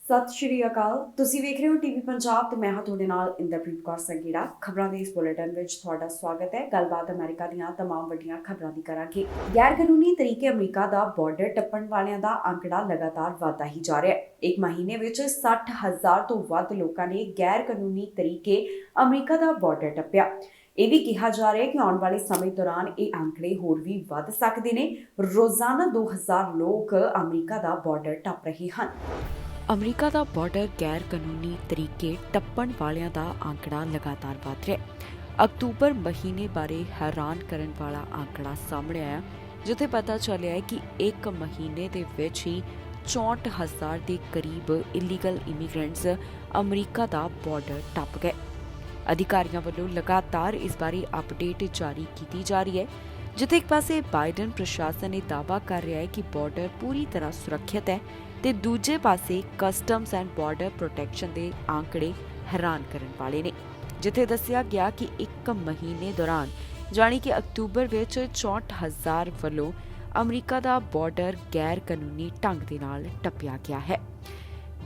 ਸਤਿ ਸ਼੍ਰੀ ਅਕਾਲ। ਤੁਸੀਂ ਵੇਖ ਰਹੇ ਹੋ ਟੀਵੀ ਪੰਜਾਬ ਤੇ ਮੈਂ ਹਾਂ ਤੁਹਾਡੇ ਨਾਲ ਇੰਦਰਪ੍ਰੀਤ ਕੌਰ ਸੰਗੀੜਾ। ਖਬਰਾਂ ਦੇ ਇਸ ਬੁਲੇਟਿਨ ਵਿੱਚ ਤੁਹਾਡਾ ਸਵਾਗਤ ਹੈ। ਗੱਲਬਾਤ ਅਮਰੀਕਾ ਦੀਆਂ तमाम ਵੱਡੀਆਂ ਖਬਰਾਂ ਦੀ ਕਰਾਂਗੇ। ਗੈਰ ਕਾਨੂੰਨੀ ਤਰੀਕੇ ਅਮਰੀਕਾ ਦਾ ਬਾਰਡਰ ਟੱਪਣ ਵਾਲਿਆਂ ਦਾ ਅੰਕੜਾ ਲਗਾਤਾਰ ਵਧਦਾ ਹੀ ਜਾ ਰਿਹਾ ਹੈ। ਇੱਕ ਮਹੀਨੇ ਵਿੱਚ 60,000 ਤੋਂ ਵੱਧ ਲੋਕਾਂ ਨੇ ਗੈਰ ਕਾਨੂੰਨੀ ਤਰੀਕੇ ਅਮਰੀਕਾ ਦਾ ਬਾਰਡਰ ਟੱਪਿਆ। ਇਹ ਵੀ ਕਿਹਾ ਜਾ ਰਿਹਾ ਹੈ ਕਿ ਆਉਣ ਵਾਲੇ ਸਮੇਂ ਦੌਰਾਨ ਇਹ ਅੰਕੜੇ ਹੋਰ ਵੀ ਵੱਧ ਸਕਦੇ ਨੇ। ਰੋਜ਼ਾਨਾ 2000 ਲੋਕ ਅਮਰੀਕਾ ਦਾ ਬਾਰਡਰ ਟੱਪ ਰਹੇ ਹਨ। ਅਮਰੀਕਾ ਦਾ ਬਾਰਡਰ ਗੈਰ ਕਾਨੂੰਨੀ ਤਰੀਕੇ ਟੱਪਣ ਵਾਲਿਆਂ ਦਾ ਅੰਕੜਾ ਲਗਾਤਾਰ ਵਧ ਰਿਹਾ ਹੈ। ਅਕਤੂਬਰ ਮਹੀਨੇ ਬਾਰੇ ਹੈਰਾਨ ਕਰਨ ਵਾਲਾ ਅੰਕੜਾ ਸਾਹਮਣੇ ਆਇਆ, ਜਿੱਥੇ ਪਤਾ ਚੱਲਿਆ ਹੈ ਕਿ ਇੱਕ ਮਹੀਨੇ ਦੇ ਵਿੱਚ ਹੀ 64,000 ਦੇ ਕਰੀਬ ਇਲੀਗਲ ਇਮੀਗ੍ਰੈਂਟਸ ਅਮਰੀਕਾ ਦਾ ਬਾਰਡਰ ਟੱਪ ਗਏ। ਅਧਿਕਾਰੀਆਂ ਵੱਲੋਂ ਲਗਾਤਾਰ ਇਸ ਬਾਰੇ ਅਪਡੇਟ ਜਾਰੀ ਕੀਤੀ ਜਾ ਰਹੀ ਹੈ, ਜਿੱਥੇ ਇੱਕ ਪਾਸੇ ਬਾਈਡਨ ਪ੍ਰਸ਼ਾਸਨ ਇਹ ਦਾਅਵਾ ਕਰ ਰਿਹਾ ਹੈ ਕਿ ਬਾਰਡਰ ਪੂਰੀ ਤਰ੍ਹਾਂ ਸੁਰੱਖਿਅਤ ਹੈ ਤੇ ਦੂਜੇ ਪਾਸੇ ਕਸਟਮਸ ਐਂਡ ਬਾਰਡਰ ਪ੍ਰੋਟੈਕਸ਼ਨ ਦੇ ਆંકੜੇ ਹੈਰਾਨ ਕਰਨ ਵਾਲੇ ਨੇ, ਜਿੱਥੇ ਦੱਸਿਆ ਗਿਆ ਕਿ ਇੱਕ ਮਹੀਨੇ ਦੌਰਾਨ ਜਾਣੀ ਕਿ ਅਕਤੂਬਰ ਵਿੱਚ 64,000 ਵੱਲੋਂ ਅਮਰੀਕਾ ਦਾ ਬਾਰਡਰ ਗੈਰ ਕਾਨੂੰਨੀ ਢੰਗ ਦੇ ਨਾਲ ਟੱਪਿਆ ਗਿਆ ਹੈ।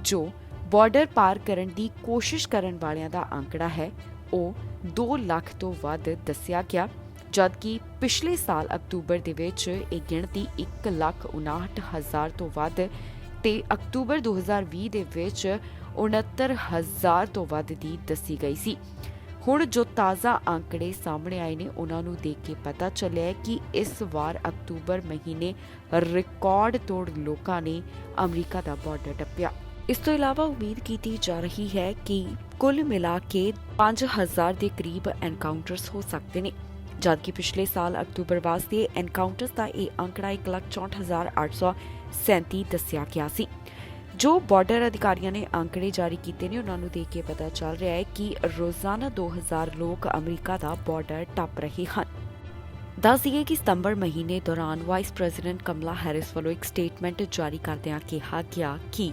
ਜੋ ਬਾਰਡਰ ਪਾਰ ਕਰਨ ਦੀ ਕੋਸ਼ਿਸ਼ ਕਰਨ ਵਾਲਿਆਂ ਦਾ ਅੰਕੜਾ ਹੈ ਉਹ 2 ਲੱਖ ਤੋਂ ਵੱਧ ਦੱਸਿਆ ਗਿਆ, ਜਦਕਿ ਪਿਛਲੇ ਸਾਲ ਅਕਤੂਬਰ ਦੇ ਵਿੱਚ ਇਹ ਗਿਣਤੀ 1,59,000 ਤੋਂ ਵੱਧ ਤੇ ਅਕਤੂਬਰ 2020 ਦੇ ਵਿੱਚ 69,000 ਤੋਂ ਵੱਧ ਦੀ ਦੱਸੀ ਗਈ ਸੀ। ਹੁਣ ਜੋ ਤਾਜ਼ਾ ਅੰਕੜੇ ਸਾਹਮਣੇ ਆਏ ਨੇ ਉਹਨਾਂ ਨੂੰ ਦੇਖ ਕੇ ਪਤਾ ਚੱਲਿਆ ਹੈ ਕਿ ਇਸ ਵਾਰ ਅਕਤੂਬਰ ਮਹੀਨੇ ਰਿਕਾਰਡ ਤੋੜ ਲੋਕਾਂ ਨੇ ਅਮਰੀਕਾ ਦਾ ਬਾਰਡਰ ਟੱਪਿਆ। ਇਸ ਤੋਂ ਇਲਾਵਾ ਉਮੀਦ ਕੀਤੀ ਜਾ ਰਹੀ ਹੈ ਕਿ ਕੁੱਲ ਮਿਲਾ ਕੇ 5,000 ਦੇ ਕਰੀਬ ਐਨਕਾਊਂਟਰਸ ਹੋ ਸਕਦੇ ਨੇ, ਜਦਕਿ ਪਿਛਲੇ ਸਾਲ ਅਕਤੂਬਰ ਵਾਸਤੇ ਐਨਕਾਊਂਟਰਸ ਦਾ ਇਹ ਅੰਕੜਾ 1,64,837 ਦੱਸਿਆ ਗਿਆ ਸੀ। ਜੋ ਬਾਰਡਰ ਅਧਿਕਾਰੀਆਂ ਨੇ ਅੰਕੜੇ ਜਾਰੀ ਕੀਤੇ ਨੇ ਉਹਨਾਂ ਨੂੰ ਦੇਖ ਕੇ ਪਤਾ ਚੱਲ ਰਿਹਾ ਹੈ ਕਿ ਰੋਜ਼ਾਨਾ 2,000 ਲੋਕ ਅਮਰੀਕਾ ਦਾ ਬਾਰਡਰ ਟੱਪ ਰਹੇ ਹਨ। ਦੱਸ ਦਈਏ ਕਿ ਸਤੰਬਰ ਮਹੀਨੇ ਦੌਰਾਨ ਵਾਈਸ ਪ੍ਰੈਜ਼ੀਡੈਂਟ ਕਮਲਾ ਹੈਰਿਸ ਵੱਲੋਂ ਇੱਕ ਸਟੇਟਮੈਂਟ ਜਾਰੀ ਕਰਦਿਆਂ ਕਿਹਾ ਗਿਆ ਕਿ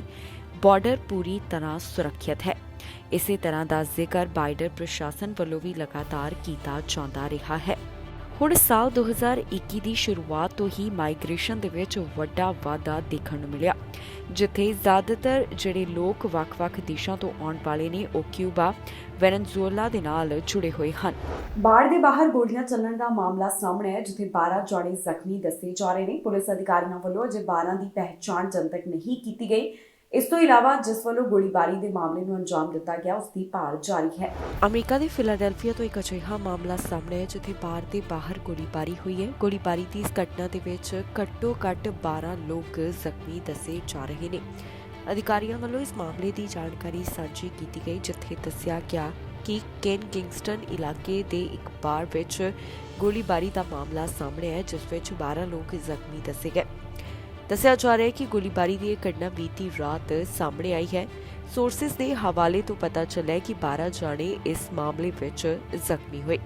ਬਾਰਡਰ ਪੂਰੀ ਤਰ੍ਹਾਂ ਸੁਰੱਖਿਅਤ ਹੈ। ਇਸੇ ਤਰ੍ਹਾਂ ਦਾ ਜ਼ਿਕਰ ਬਾਈਡਨ ਪ੍ਰਸ਼ਾਸਨ ਵੱਲੋਂ ਵੀ ਲਗਾਤਾਰ ਕੀਤਾ ਜਾਂਦਾ ਰਿਹਾ ਹੈ। ਹੁਣ ਸਾਲ 2021 ਦੀ ਸ਼ੁਰੂਆਤ ਤੋਂ ਹੀ ਮਾਈਗ੍ਰੇਸ਼ਨ ਦੇ ਵਿੱਚ ਵੱਡਾ ਵਾਧਾ ਦੇਖਣ ਨੂੰ ਮਿਲਿਆ, ਜਿੱਥੇ ਜ਼ਿਆਦਾਤਰ ਜਿਹੜੇ ਲੋਕ ਵੱਖ-ਵੱਖ ਦੇਸ਼ਾਂ ਤੋਂ ਆਉਣ ਵਾਲੇ ਨੇ ਉਹ ਕਿਊਬਾ, ਵੈਨੇਜ਼ੁਏਲਾ ਦੇ ਨਾਲ ਜੁੜੇ ਹੋਏ ਹਨ। ਬਾੜ ਦੇ ਬਾਹਰ ਗੋਲੀਆਂ ਚੱਲਣ ਦਾ ਮਾਮਲਾ ਸਾਹਮਣੇ ਹੈ, ਜਿੱਥੇ 12 ਜਣੇ ਜ਼ਖਮੀ ਦੱਸੇ ਜਾ ਰਹੇ ਨੇ। ਪੁਲਿਸ ਅਧਿਕਾਰੀਆਂ ਵੱਲੋਂ ਅਜੇ 12 ਦੀ ਪਹਿਚਾਣ ਜਨਤਕ ਨਹੀਂ ਕੀਤੀ ਗਈ। ਇਸ ਤੋਂ ਇਲਾਵਾ ਜਿਸ ਵੱਲੋਂ ਗੋਲੀਬਾਰੀ ਦੇ ਮਾਮਲੇ ਨੂੰ ਅੰਜਾਮ ਦਿੱਤਾ ਗਿਆ ਉਸ ਦੀ ਭਾਲ ਜਾਰੀ ਹੈ। ਅਮਰੀਕਾ ਦੇ ਫਿਲਾਡੈਲਫੀਆ ਤੋਂ ਇੱਕ ਅਜਿਹਾ ਮਾਮਲਾ ਸਾਹਮਣੇ ਹੈ ਜਿੱਥੇ ਬਾਰ ਦੇ ਬਾਹਰ ਗੋਲੀਬਾਰੀ ਹੋਈ ਹੈ। ਗੋਲੀਬਾਰੀ ਦੀ ਇਸ ਘਟਨਾ ਦੇ ਵਿੱਚ ਘੱਟੋ-ਘੱਟ 12 ਲੋਕ ਜ਼ਖਮੀ ਦੱਸੇ ਜਾ ਰਹੇ ਨੇ। ਅਧਿਕਾਰੀਆਂ ਵੱਲੋਂ ਇਸ ਮਾਮਲੇ ਦੀ ਜਾਣਕਾਰੀ ਸਾਂਝੀ ਕੀਤੀ ਗਈ, ਜਿੱਥੇ ਦੱਸਿਆ ਗਿਆ ਕਿ ਕਿੰਗਸਟਨ ਇਲਾਕੇ ਦੇ ਇੱਕ ਬਾਰ ਵਿੱਚ ਗੋਲੀਬਾਰੀ ਦਾ ਮਾਮਲਾ ਸਾਹਮਣੇ ਹੈ, ਜਿਸ ਵਿੱਚ 12 ਲੋਕ ਜ਼ਖਮੀ ਦੱਸੇ ਗਏ। ਦੱਸਿਆ ਜਾ ਰਿਹਾ ਹੈ ਕਿ ਗੋਲੀਬਾਰੀ ਦੀ ਇਹ ਘਟਨਾ ਬੀਤੀ ਰਾਤ ਸਾਹਮਣੇ ਆਈ ਹੈ। ਸੋਰਸਿਸ ਦੇ ਹਵਾਲੇ ਤੋਂ ਪਤਾ ਚੱਲਿਆ ਕਿ 12 ਜਾਣੇ ਇਸ ਮਾਮਲੇ ਵਿੱਚ ਜ਼ਖਮੀ ਹੋਏ।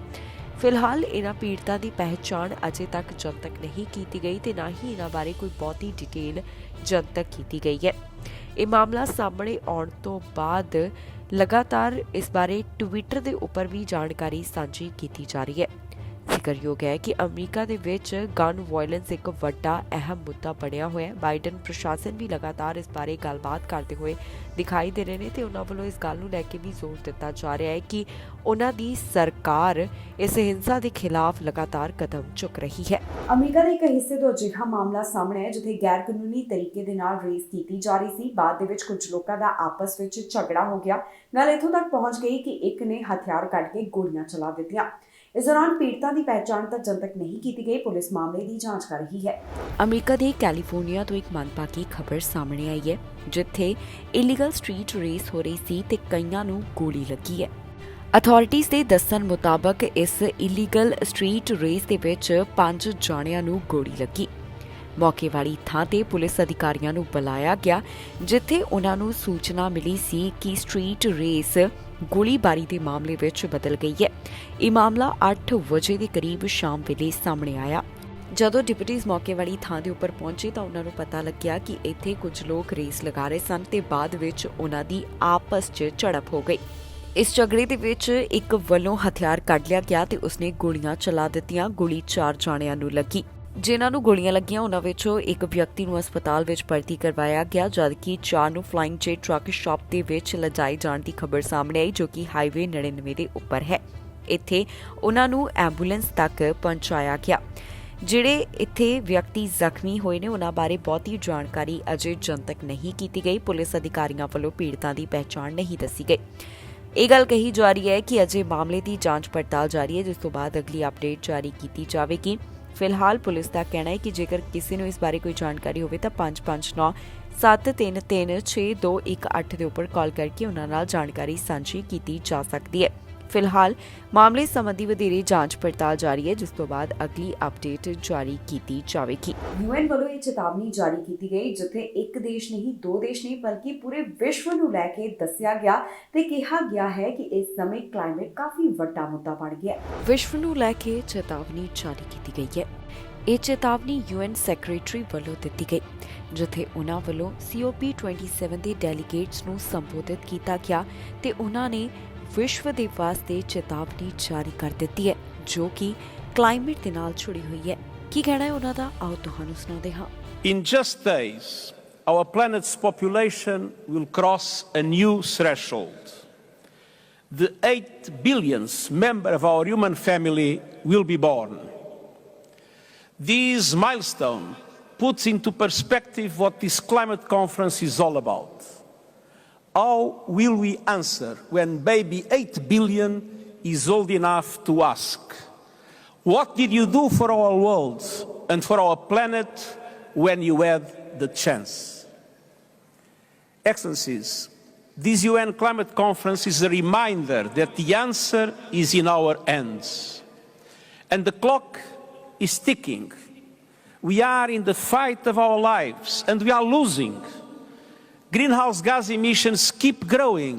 ਫਿਲਹਾਲ ਇਹਨਾਂ ਪੀੜਤਾਂ ਦੀ ਪਹਿਚਾਣ ਅਜੇ ਤੱਕ ਜਨਤਕ ਨਹੀਂ ਕੀਤੀ ਗਈ ਤੇ ਨਾ ਹੀ ਇਹਨਾਂ ਬਾਰੇ ਕੋਈ ਬਹੁਤੀ ਡਿਟੇਲ ਜਨਤਕ ਕੀਤੀ ਗਈ ਹੈ। ਇਹ ਮਾਮਲਾ ਸਾਹਮਣੇ ਆਉਣ ਤੋਂ ਬਾਅਦ ਲਗਾਤਾਰ ਇਸ ਬਾਰੇ ਟਵਿੱਟਰ ਦੇ ਉੱਪਰ ਵੀ ਜਾਣਕਾਰੀ ਸਾਂਝੀ ਕੀਤੀ ਜਾ ਰਹੀ ਹੈ। ਜ਼ਿਕਰਯੋਗ ਹੈ ਕਿ ਅਮਰੀਕਾ ਦੇ ਵਿੱਚ ਗਨ ਵਾਇਲੈਂਸ ਇੱਕ ਵੱਡਾ ਅਹਿਮ ਮੁੱਦਾ ਬਣਿਆ ਹੋਇਆ ਹੈ। ਬਾਈਡਨ ਪ੍ਰਸ਼ਾਸਨ ਵੀ ਲਗਾਤਾਰ ਇਸ ਬਾਰੇ ਗੱਲਬਾਤ ਕਰਦੇ ਹੋਏ ਦਿਖਾਈ ਦੇ ਰਹੇ ਨੇ ਤੇ ਉਹਨਾਂ ਵੱਲੋਂ ਇਸ ਗੱਲ ਨੂੰ ਲੈ ਕੇ ਵੀ ਜ਼ੋਰ ਦਿੱਤਾ ਜਾ ਰਿਹਾ ਹੈ ਕਿ ਉਹਨਾਂ ਦੀ ਸਰਕਾਰ ਇਸ ਹਿੰਸਾ ਦੇ ਖਿਲਾਫ ਲਗਾਤਾਰ ਕਦਮ ਚੁੱਕ ਰਹੀ ਹੈ। ਅਮਰੀਕਾ ਦੇ ਇੱਕ ਹਿੱਸੇ ਤੋਂ ਅਜਿਹਾ ਮਾਮਲਾ ਸਾਹਮਣੇ ਹੈ ਜਿੱਥੇ ਗੈਰ ਕਾਨੂੰਨੀ ਤਰੀਕੇ ਦੇ ਨਾਲ ਰੇਸ ਕੀਤੀ ਜਾ ਰਹੀ ਸੀ। ਬਾਅਦ ਦੇ ਵਿੱਚ ਕੁਝ ਲੋਕਾਂ ਦਾ ਆਪਸ ਵਿੱਚ ਝਗੜਾ ਹੋ ਗਿਆ। ਗੱਲ ਇੱਥੋਂ ਤੱਕ ਪਹੁੰਚ ਗਈ ਕਿ ਇੱਕ ਨੇ ਹਥਿਆਰ ਕੱਢ ਕੇ ਗੋਲੀਆਂ ਚਲਾ ਦਿੱਤੀਆਂ। ਇਸ ਦੌਰਾਨ ਪੀੜਤਾਂ ਦੀ ਪਹਿਚਾਣ ਤਾਂ ਜਨਤਕ ਨਹੀਂ ਕੀਤੀ ਗਈ। ਪੁਲਿਸ ਮਾਮਲੇ ਦੀ ਜਾਂਚ ਕਰ ਰਹੀ ਹੈ। ਅਮਰੀਕਾ ਦੇ ਕੈਲੀਫੋਰਨੀਆ ਤੋਂ ਇੱਕ ਮੰਦਭਾਗੀ ਖਬਰ ਸਾਹਮਣੇ ਆਈ ਹੈ, ਜਿੱਥੇ ਇਲੀਗਲ ਸਟਰੀਟ ਰੇਸ ਹੋ ਰਹੀ ਸੀ ਤੇ ਕਈਆਂ ਨੂੰ ਗੋਲੀ ਲੱਗੀ ਹੈ। ਅਥਾਰਟੀਜ਼ ਦੇ ਦੱਸਣ ਮੁਤਾਬਕ ਇਸ ਇਲੀਗਲ ਸਟਰੀਟ ਰੇਸ ਦੇ ਵਿੱਚ 5 ਜਾਣਿਆਂ ਨੂੰ ਗੋਲੀ ਲੱਗੀ। ਮੌਕੇ ਵਾਲੀ ਥਾਂ ਤੇ ਪੁਲਿਸ ਅਧਿਕਾਰੀਆਂ ਨੂੰ ਬੁਲਾਇਆ ਗਿਆ, ਜਿੱਥੇ ਉਹਨਾਂ ਨੂੰ ਸੂਚਨਾ ਮਿਲੀ ਸੀ ਕਿ ਸਟਰੀਟ ਰੇਸ ਗੋਲੀਬਾਰੀ ਦੇ ਮਾਮਲੇ ਵਿੱਚ ਬਦਲ ਗਈ ਹੈ। ਇਹ ਮਾਮਲਾ 8 ਵਜੇ ਦੇ ਕਰੀਬ ਸ਼ਾਮ ਵੇਲੇ ਸਾਹਮਣੇ ਆਇਆ। ਜਦੋਂ ਡਿਪਟੀਜ਼ ਮੌਕੇ ਵਾਲੀ ਥਾਂ ਦੇ ਉੱਪਰ ਪਹੁੰਚੇ ਤਾਂ ਉਹਨਾਂ ਨੂੰ ਪਤਾ ਲੱਗਿਆ ਕਿ ਇੱਥੇ ਕੁਝ ਲੋਕ ਰੇਸ ਲਗਾ ਰਹੇ ਸਨ ਤੇ ਬਾਅਦ ਵਿੱਚ ਉਹਨਾਂ ਦੀ ਆਪਸ 'ਚ ਝੜਪ ਹੋ ਗਈ। ਇਸ ਝਗੜੇ ਦੇ ਵਿੱਚ ਇੱਕ ਵੱਲੋਂ ਹਥਿਆਰ ਕੱਢ ਲਿਆ ਗਿਆ ਤੇ ਉਸਨੇ ਗੋਲੀਆਂ ਚਲਾ ਦਿੱਤੀਆਂ। ਗੋਲੀ 4 ਜਾਣਿਆਂ ਨੂੰ ਲੱਗੀ। ਜਿਨ੍ਹਾਂ ਨੂੰ ਗੋਲੀਆਂ ਲੱਗੀਆਂ ਉਹਨਾਂ ਵਿੱਚੋਂ ਇੱਕ ਵਿਅਕਤੀ ਨੂੰ ਹਸਪਤਾਲ ਵਿੱਚ ਭਰਤੀ ਕਰਵਾਇਆ ਗਿਆ, ਜਦਕਿ 4 ਨੂੰ ਫਲਾਈਂਗ ਜੇਟ ਟਰੱਕ ਸ਼ਾਪ ਦੇ ਵਿੱਚ ਲਿਜਾਏ ਜਾਣ ਦੀ ਖਬਰ ਸਾਹਮਣੇ ਆਈ, ਜੋ ਕਿ ਹਾਈਵੇ 99 ਦੇ ਉੱਪਰ ਹੈ। ਇੱਥੇ ਉਹਨਾਂ ਨੂੰ ਐਂਬੂਲੈਂਸ ਤੱਕ ਪਹੁੰਚਾਇਆ ਗਿਆ। ਜਿਹੜੇ ਇੱਥੇ ਵਿਅਕਤੀ ਜ਼ਖਮੀ ਹੋਏ ਨੇ ਉਹਨਾਂ ਬਾਰੇ ਬਹੁਤੀ ਜਾਣਕਾਰੀ ਅਜੇ ਜਨਤਕ ਨਹੀਂ ਕੀਤੀ ਗਈ। ਪੁਲਿਸ ਅਧਿਕਾਰੀਆਂ ਵੱਲੋਂ ਪੀੜਤਾਂ ਦੀ ਪਹਿਚਾਣ ਨਹੀਂ ਦੱਸੀ ਗਈ। ਇਹ ਗੱਲ ਕਹੀ ਜਾ ਰਹੀ ਹੈ ਕਿ ਅਜੇ ਮਾਮਲੇ ਦੀ ਜਾਂਚ ਪੜਤਾਲ ਜਾਰੀ ਹੈ, ਜਿਸ ਤੋਂ ਬਾਅਦ ਅਗਲੀ ਅਪਡੇਟ ਜਾਰੀ ਕੀਤੀ ਜਾਵੇਗੀ। ਫਿਲਹਾਲ ਪੁਲਿਸ ਦਾ ਕਹਿਣਾ ਹੈ ਕਿ ਜੇਕਰ ਕਿਸੇ ਨੂੰ ਇਸ ਬਾਰੇ ਕੋਈ ਜਾਣਕਾਰੀ ਹੋਵੇ ਤਾਂ 559 733 6218 ਦੇ ਉੱਪਰ ਕਾਲ ਕਰਕੇ ਉਹਨਾਂ ਨਾਲ ਜਾਣਕਾਰੀ ਸਾਂਝੀ ਕੀਤੀ ਜਾ ਸਕਦੀ ਹੈ। ਫਿਲਹਾਲ ਮਾਮਲੇ ਸੰਬੰਧੀ ਵਧੇਰੇ ਜਾਂਚ ਪੜਤਾਲ ਜਾਰੀ ਹੈ, ਜਿਸ ਤੋਂ ਬਾਅਦ ਅਗਲੀ ਅਪਡੇਟ ਜਾਰੀ ਕੀਤੀ ਜਾਵੇਗੀ। ਯੂਐਨ ਵੱਲੋਂ ਇਹ ਚੇਤਾਵਨੀ ਜਾਰੀ ਕੀਤੀ ਗਈ, ਜਿੱਥੇ ਇੱਕ ਦੇਸ਼ ਨਹੀਂ, ਦੋ ਦੇਸ਼ ਨਹੀਂ, ਬਲਕਿ ਪੂਰੇ ਵਿਸ਼ਵ ਨੂੰ ਲੈ ਕੇ ਦੱਸਿਆ ਗਿਆ ਤੇ ਕਿਹਾ ਗਿਆ ਹੈ ਕਿ ਇਸ ਸਮੇਂ ਕਲਾਈਮੇਟ ਕਾਫੀ ਵੱਡਾ ਮੁੱਦਾ ਬਣ ਗਿਆ ਹੈ। ਵਿਸ਼ਵ ਨੂੰ ਲੈ ਕੇ ਚੇਤਾਵਨੀ ਜਾਰੀ ਕੀਤੀ ਗਈ ਹੈ। ਇਹ ਚੇਤਾਵਨੀ ਯੂਐਨ ਸੈਕਟਰੀ ਵੱਲੋਂ ਦਿੱਤੀ ਗਈ, ਜਿੱਥੇ ਉਹਨਾਂ ਵੱਲੋਂ COP27 ਦੇ ਡੈਲੀਗੇਟਸ ਨੂੰ ਸੰਬੋਧਿਤ ਕੀਤਾ ਗਿਆ ਤੇ ਉਹਨਾਂ ਨੇ ਵਿਸ਼ਵ ਦੇ ਵਾਸਤੇ ਚੇਤਾਵਨੀ ਜਾਰੀ ਕਰ ਦਿੱਤੀ ਹੈ, ਜੋ ਕਿ ਕਲਾਈਮੇਟ ਦੇ ਨਾਲ ਜੁੜੀ ਹੋਈ ਹੈ। ਕੀ ਕਹਿਣਾ ਹੈ ਉਹਨਾਂ ਦਾ, ਆਓ ਤੁਹਾਨੂੰ ਸੁਣਾਉਂਦੇ ਹਾਂ। In just days, our planet's population will cross a new threshold. The 8 billionth member of our human family will be born. This milestone puts into perspective what this climate conference is all about. How will we answer when baby 8 billion is old enough to ask, what did you do for our world and for our planet when you had the chance? Excellencies, this UN climate conference is a reminder that the answer is in our hands. And the clock is ticking. We are in the fight of our lives and we are losing. Greenhouse gas emissions keep growing.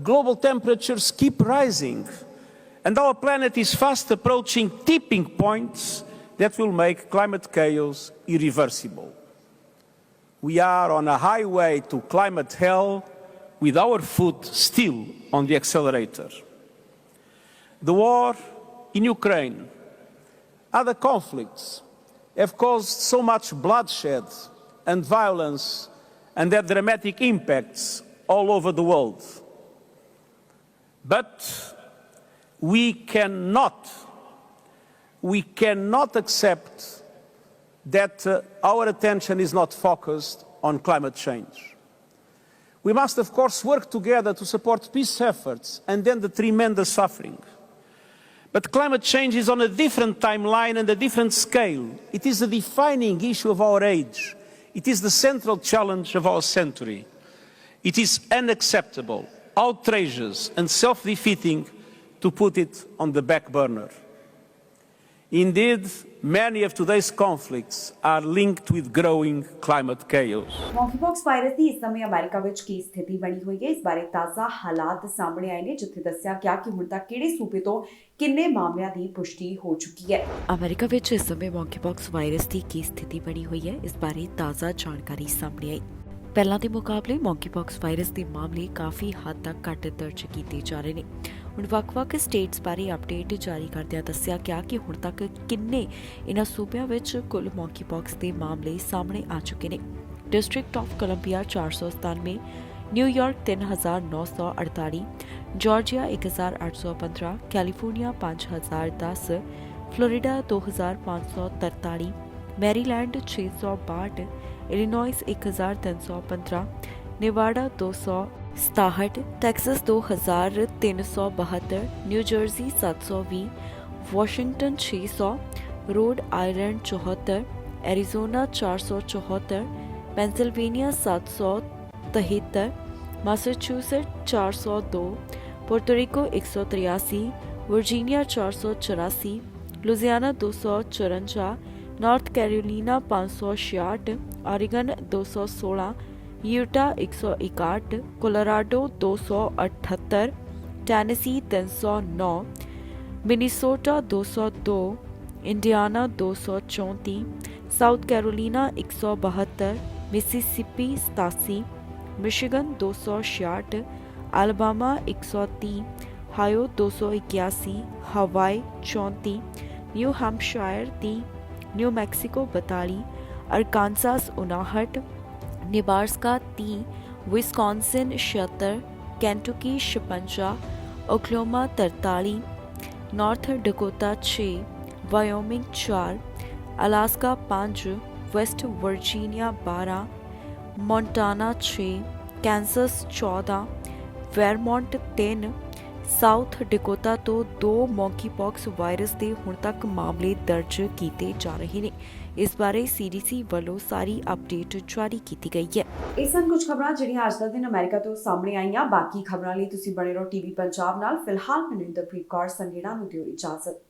Global temperatures keep rising. And our planet is fast approaching tipping points that will make climate chaos irreversible. We are on a highway to climate hell with our foot still on the accelerator. The war in Ukraine, other conflicts have caused so much bloodshed and violence and their dramatic impacts all over the world. But we cannot accept that our attention is not focused on climate change. We must, of course, work together to support peace efforts and end the tremendous suffering. But climate change is on a different timeline and a different scale. It is a defining issue of our age. It is the central challenge of our century. It is unacceptable, outrageous, and self-defeating to put it on the back burner. Indeed, many of today's conflicts are linked with growing climate chaos. Monkeypox virus ਦੀ ਇਸ ਸਮੇਂ America ਵਿੱਚ ਕੀ ਸਥਿਤੀ ਬਣੀ ਹੋਈ ਹੈ, ਇਸ ਬਾਰੇ ਤਾਜ਼ਾ ਹਾਲਾਤ ਸਾਹਮਣੇ ਆਏ ਨੇ, ਜਿੱਥੇ ਦੱਸਿਆ ਗਿਆ ਕਿ ਹੁਣ ਤੱਕ ਕਿਹੜੇ ਸੂਬੇ ਤੋਂ ਕਿੰਨੇ ਮਾਮਲਿਆਂ ਦੀ ਪੁਸ਼ਟੀ ਹੋ ਚੁੱਕੀ ਹੈ। ਅਮਰੀਕਾ ਵਿੱਚ ਇਸ ਸਮੇਂ ਮੌਂਕੀਪੌਕਸ ਵਾਇਰਸ ਦੀ ਕੀ ਸਥਿਤੀ ਬਣੀ ਹੋਈ ਹੈ, ਇਸ ਬਾਰੇ ਤਾਜ਼ਾ ਜਾਣਕਾਰੀ ਸਾਹਮਣੇ ਆਈ। ਪਹਿਲਾਂ ਦੇ ਮੁਕਾਬਲੇ ਮੌਂਕੀਪੌਕਸ ਵਾਇਰਸ ਦੇ ਮਾਮਲੇ ਕਾਫੀ ਹੱਦ ਤੱਕ ਘੱਟ ਦਰਜ ਕੀਤੇ ਜਾ ਰਹੇ ਨੇ। ਹੁਣ ਵੱਖ-ਵੱਖ ਸਟੇਟਸ ਬਾਰੇ ਅਪਡੇਟ ਜਾਰੀ ਕਰਦਿਆਂ ਦੱਸਿਆ ਗਿਆ ਕਿ ਹੁਣ ਤੱਕ ਕਿੰਨੇ ਇਹਨਾਂ ਸੂਬਿਆਂ ਵਿੱਚ ਕੁੱਲ ਮੌਂਕੀਪੌਕਸ ਦੇ ਮਾਮਲੇ ਸਾਹਮਣੇ ਆ ਚੁੱਕੇ ਨੇ। District of Columbia 497, New York 3948, Georgia 1815, California 5010, Florida 2543, Maryland 662, Illinois 1315, Nevada 267, Texas 2372, New Jersey 720, Washington 600, Rhode Island 74, Arizona 474, Pennsylvania 773, Massachusetts 402, Puerto Rico 183, Virginia 484, Louisiana 254, North Carolina 566, Oregon 216, Utah 161, Colorado 278, Tennessee 309, Minnesota 202, Indiana 234, South Carolina 172, Mississippi 87, Michigan 266, Alabama 130, Ohio 281, हवाई 34, new Hampshire 30, new Mexico 42, अरकानसास 59, Nebraska 30, Wisconsin 76, Kentucky 56, Oklahoma 43, north Dakota 6, Wyoming 4, Alaska 5, West Virginia 12, Montana 6, Kansas 14, वेरमोंट 3, south Dakota ਤੋਂ 2 ਮੌਂਕੀਪੌਕਸ virus ਦੇ ਹੁਣ ਤੱਕ ਮਾਮਲੇ ਦਰਜ ਕੀਤੇ ਜਾ ਰਹੇ ਨੇ। ਇਸ ਬਾਰੇ ਸੀਡੀਸੀ ਵੱਲੋਂ ਸਾਰੀ ਅਪਡੇਟ ਜਾਰੀ ਕੀਤੀ ਗਈ ਹੈ। ਇਹ ਸਨ ਕੁਝ ਖਬਰਾਂ ਜਿਹੜੀਆਂ ਅੱਜ ਦਾ ਦਿਨ ਅਮਰੀਕਾ ਤੋਂ ਸਾਹਮਣੇ ਆਈਆਂ। ਬਾਕੀ ਖਬਰਾਂ ਲਈ ਤੁਸੀਂ ਬਣੇ ਰਹੋ ਟੀਵੀ ਪੰਜਾਬ ਨਾਲ। ਫਿਲਹਾਲ ਮੈਨੂੰ ਇੰਦਰਪ੍ਰੀਤ ਕੌਰ ਸੰਗੇੜਾ ਨੂੰ ਦਿਓ ਇਜਾਜ਼ਤ।